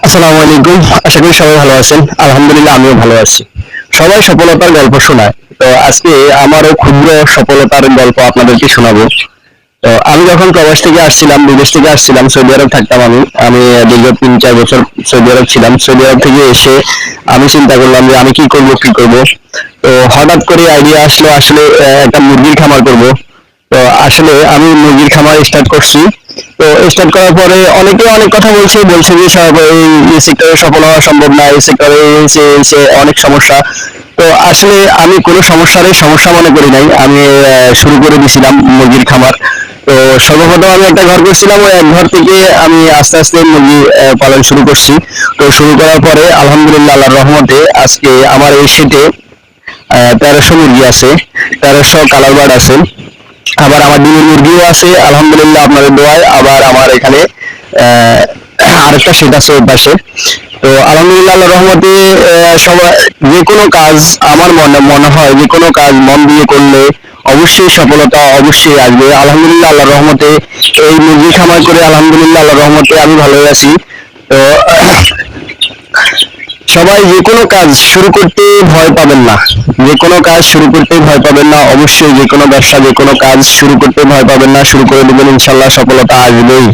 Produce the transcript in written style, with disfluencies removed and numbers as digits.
আসসালামু আলাইকুম। আশা করি সবাই ভালো আছেন। আলহামদুলিল্লাহ আমিও ভালো আছি। সবাই সফলতার গল্প শোনায়। তো আজকে আমারও ক্ষুদ্র সফলতার গল্প আপনাদেরকে শোনাবো। তো আমি যখন প্রবাস থেকে আসছিলাম, বিদেশ থেকে আসছিলাম, সৌদি আরব থাকতাম আমি। আমি দীর্ঘ 3-4 বছর সৌদি আরব ছিলাম। সৌদি আরব থেকে এসে আমি চিন্তা করলাম যে আমি কি করব। তো হঠাৎ করে আইডিয়া আসলো আসলে একটা মুরগির খামার করব। তো আসলে আমি মুরগির খামার স্টার্ট করছি। তো স্টার্ট করার পরে অনেকে অনেক কথা বলছে যে এই সেক্টরে সফল হওয়া সম্ভব না, এই সেক্টরে সে অনেক সমস্যা। তো আসলে আমি কোনো সমস্যা মনে করি নাই। আমি শুরু করে দিয়েছিলাম মুরগির খামার। তো সর্বপ্রথম আমি একটা ঘর করছিলাম, ওই এক ঘর থেকে আমি আস্তে আস্তে মুরগি পালন শুরু করছি। তো শুরু করার পরে আলহামদুলিল্লাহ আল্লাহর রহমতে আজকে আমার এই সেটে 1300 মুরগি আছে, 1300 কালার বার্ড আছে। আবার আমার ডিমের মুরগিও আছে আলহামদুলিল্লাহ আপনাদের দোয়ায়। আবার আমার এখানে আরেকটা সেট আছে ওই পাশে। তো আলহামদুলিল্লাহ আল্লাহর রহমতে সবাই যে কোনো কাজ, আমার মনে হয় যে কোনো কাজ মন দিয়ে করলে অবশ্যই সফলতা অবশ্যই আসবে। আলহামদুলিল্লাহ আল্লাহর রহমতে এই মুরগি খামার করে আলহামদুলিল্লাহ আল্লাহর রহমতে আমি ভালোই আছি। তো সবাই যে কোনো কাজ শুরু করতে ভয় পাবেন না। যে কোনো কাজ শুরু করতে ভয় পাবেন না। অবশ্যই যে কোনো ব্যবসা, যে কোনো কাজ শুরু করতে ভয় পাবেন না। শুরু করে দেবেন, ইনশাল্লাহ সফলতা আসবেই।